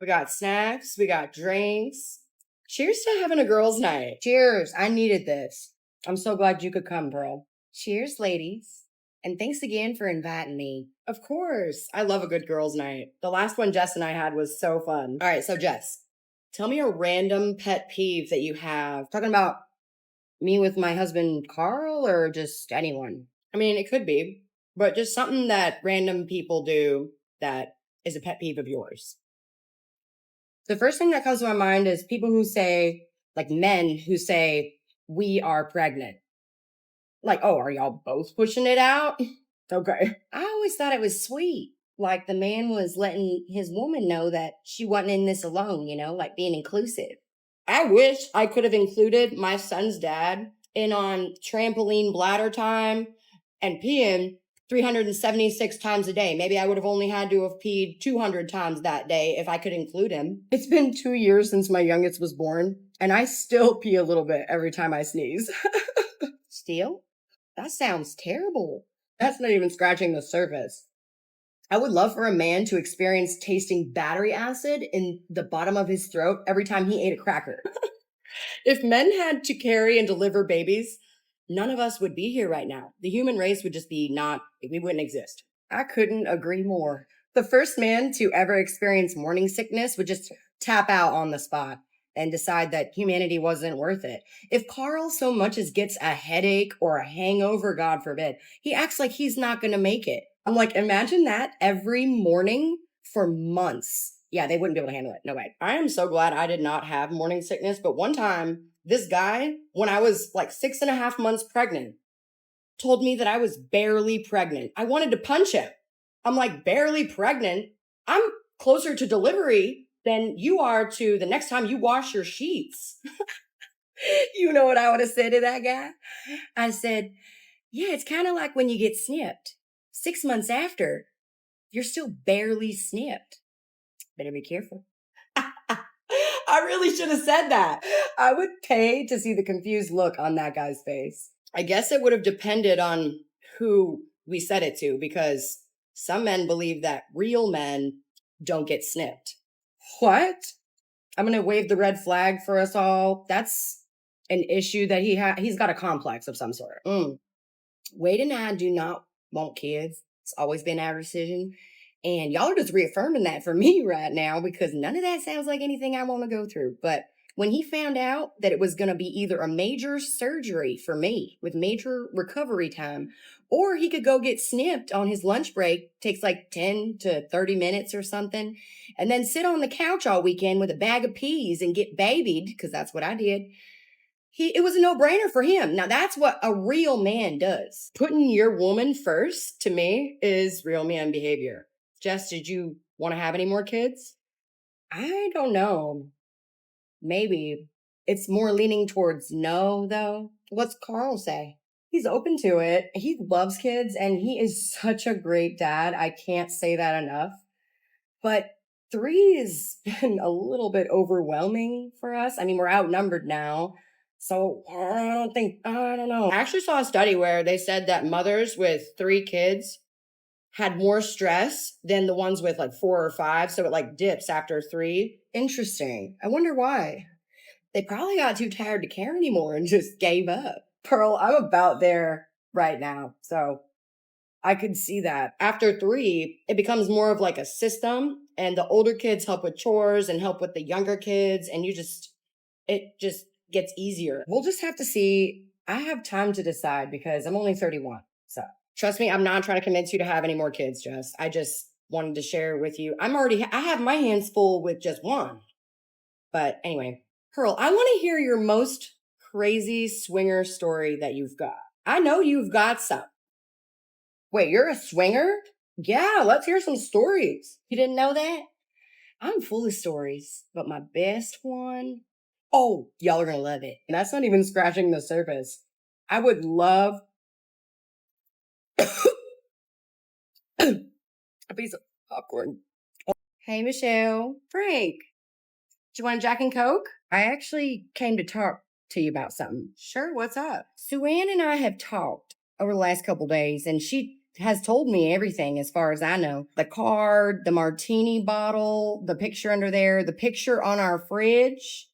We got snacks, we got drinks. Cheers to having a girls' night. Cheers. I needed this. I'm so glad you could come, bro. Cheers, ladies. And thanks again for inviting me. Of course. I love a good girls' night. The last one Jess and I had was so fun. All right, so Jess, tell me a random pet peeve that you have. Talking about me with my husband Carl or just anyone? I mean, it could be, but just something that random people do that is a pet peeve of yours. The first thing that comes to my mind is people who say, like men who say, we are pregnant. Like, oh, are y'all both pushing it out? Okay. I always thought it was sweet. Like the man was letting his woman know that she wasn't in this alone, like being inclusive. I wish I could have included my son's dad in on trampoline bladder time and peeing 376 times a day. Maybe I would have only had to have peed 200 times that day if I could include him. It's been 2 years since my youngest was born, and I still pee a little bit every time I sneeze. Still? That sounds terrible. That's not even scratching the surface. I would love for a man to experience tasting battery acid in the bottom of his throat every time he ate a cracker. If men had to carry and deliver babies, none of us would be here right now. The human race would just be we wouldn't exist. I couldn't agree more. The first man to ever experience morning sickness would just tap out on the spot and decide that humanity wasn't worth it. If Carl so much as gets a headache or a hangover, God forbid, he acts like he's not going to make it. I'm like, imagine that every morning for months. Yeah, they wouldn't be able to handle it. No way. I am so glad I did not have morning sickness. But one time, this guy, when I was like 6.5 months pregnant, told me that I was barely pregnant. I wanted to punch him. I'm like, barely pregnant? I'm closer to delivery than you are to the next time you wash your sheets. You know what I would have said to that guy? I said, yeah, it's kind of like when you get snipped. 6 months after, you're still barely snipped. Better be careful. I really should have said that. I would pay to see the confused look on that guy's face. I guess it would have depended on who we said it to, because some men believe that real men don't get snipped. What? I'm going to wave the red flag for us all. That's an issue that he's got a complex of some sort. Wade and I do not want kids. It's always been our decision. And y'all are just reaffirming that for me right now, because none of that sounds like anything I want to go through. But when he found out that it was going to be either a major surgery for me with major recovery time, or he could go get snipped on his lunch break, takes like 10 to 30 minutes or something, and then sit on the couch all weekend with a bag of peas and get babied, because that's what I did. It was a no-brainer for him. Now, that's what a real man does. Putting your woman first, to me, is real man behavior. Jess, did you want to have any more kids? I don't know. Maybe. It's more leaning towards no, though. What's Carl say? He's open to it. He loves kids, and he is such a great dad. I can't say that enough. But 3 has been a little bit overwhelming for us. I mean, we're outnumbered now. So I don't know. I actually saw a study where they said that mothers with 3 kids had more stress than the ones with like 4 or 5. So it like dips after 3. Interesting. I wonder why. They probably got too tired to care anymore and just gave up. Pearl, I'm about there right now. So I could see that. After 3, it becomes more of like a system, and the older kids help with chores and help with the younger kids, and it just gets easier. We'll just have to see. I have time to decide because I'm only 31. So trust me, I'm not trying to convince you to have any more kids, Jess. I just wanted to share with you. I have my hands full with just one. But anyway, Pearl, I want to hear your most crazy swinger story that you've got. I know you've got some. Wait, you're a swinger? Yeah, let's hear some stories. You didn't know that? I'm full of stories, but my best one, oh, y'all are going to love it. And that's not even scratching the surface. I would love a piece of popcorn. Hey, Michelle. Frank, do you want a Jack and Coke? I actually came to talk to you about something. Sure, what's up? Sue Ann and I have talked over the last couple days, and she has told me everything as far as I know. The card, the martini bottle, the picture under there, the picture on our fridge,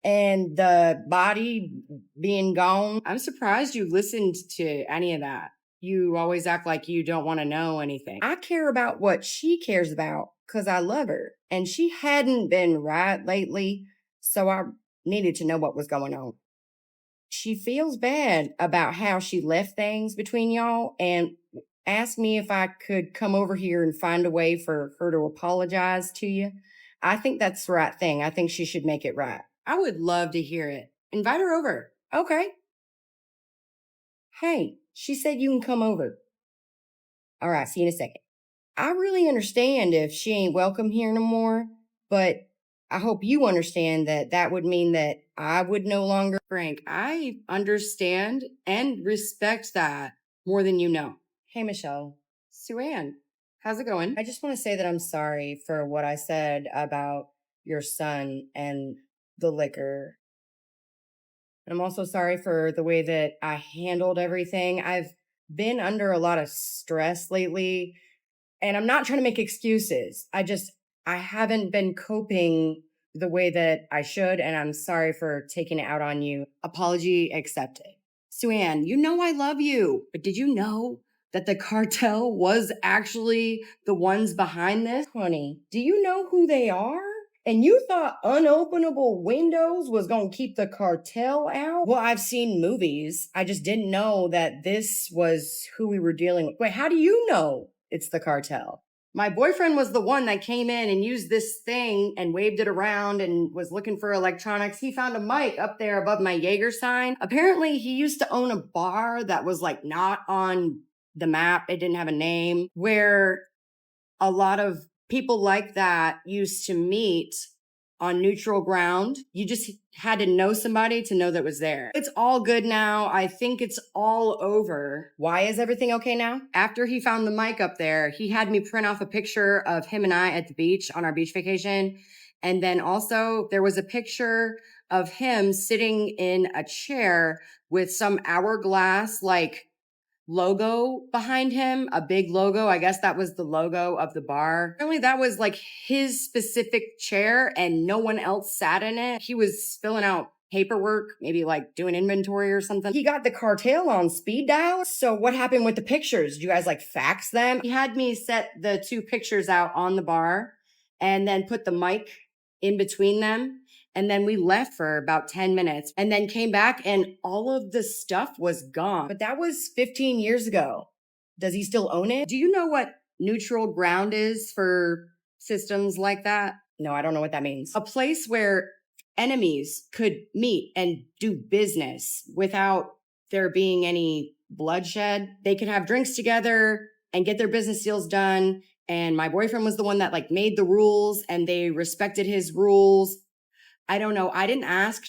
and the body being gone. I'm surprised you listened to any of that. You always act like you don't want to know anything. I care about what she cares about because I love her. And she hadn't been right lately, so I needed to know what was going on. She feels bad about how she left things between y'all and asked me if I could come over here and find a way for her to apologize to you. I think that's the right thing. I think she should make it right. I would love to hear it. Invite her over. Okay. Hey, she said you can come over. All right, see you in a second. I really understand if she ain't welcome here no more, but I hope you understand that that would mean that I would no longer. Frank, I understand and respect that more than you know. Hey, Michelle. Sue Ann, how's it going? I just want to say that I'm sorry for what I said about your son and the liquor. I'm also sorry for the way that I handled everything. I've been under a lot of stress lately, and I'm not trying to make excuses. I haven't been coping the way that I should, and I'm sorry for taking it out on you. Apology accepted. Suanne, you know I love you, but did you know that the cartel was actually the ones behind this? Honey, do you know who they are? And you thought unopenable windows was going to keep the cartel out? Well, I've seen movies. I just didn't know that this was who we were dealing with. Wait, how do you know it's the cartel? My boyfriend was the one that came in and used this thing and waved it around and was looking for electronics. He found a mic up there above my Jaeger sign. Apparently, he used to own a bar that was like not on the map. It didn't have a name, where a lot of people like that used to meet on neutral ground. You just had to know somebody to know that was there. It's all good now. I think it's all over. Why is everything okay now? After he found the mic up there, he had me print off a picture of him and I at the beach on our beach vacation. And then also there was a picture of him sitting in a chair with some hourglass, like, logo behind him, a big logo. I guess that was the logo of the bar. Apparently that was like his specific chair and no one else sat in it. He was filling out paperwork, maybe like doing inventory or something. He got the cartel on speed dial. So what happened with the pictures? Did you guys like fax them? He had me set the two pictures out on the bar and then put the mic in between them. And then we left for about 10 minutes and then came back and all of the stuff was gone. But that was 15 years ago. Does he still own it? Do you know what neutral ground is for systems like that? No, I don't know what that means. A place where enemies could meet and do business without there being any bloodshed. They could have drinks together and get their business deals done. And my boyfriend was the one that like made the rules and they respected his rules. I don't know. I didn't ask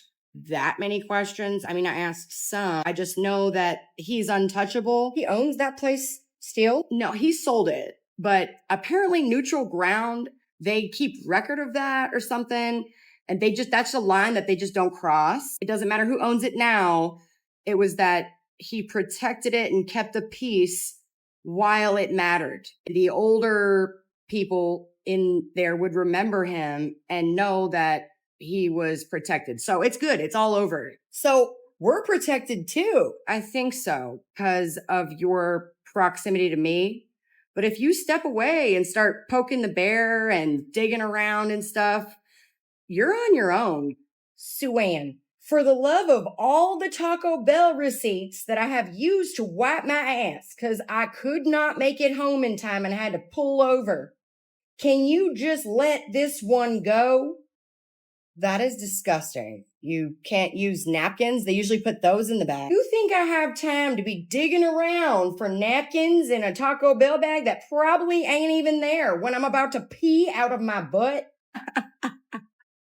that many questions. I mean, I asked some. I just know that he's untouchable. He owns that place still? No, he sold it. But apparently neutral ground, they keep record of that or something. And that's a line that they just don't cross. It doesn't matter who owns it now. It was that he protected it and kept the peace while it mattered. The older people in there would remember him and know that he was protected. So it's good. It's all over. So we're protected too. I think so because of your proximity to me. But if you step away and start poking the bear and digging around and stuff, you're on your own. Suanne, for the love of all the Taco Bell receipts that I have used to wipe my ass because I could not make it home in time and had to pull over, can you just let this one go? That is disgusting. You can't use napkins? They usually put those in the bag. You think I have time to be digging around for napkins in a Taco Bell bag that probably ain't even there when I'm about to pee out of my butt?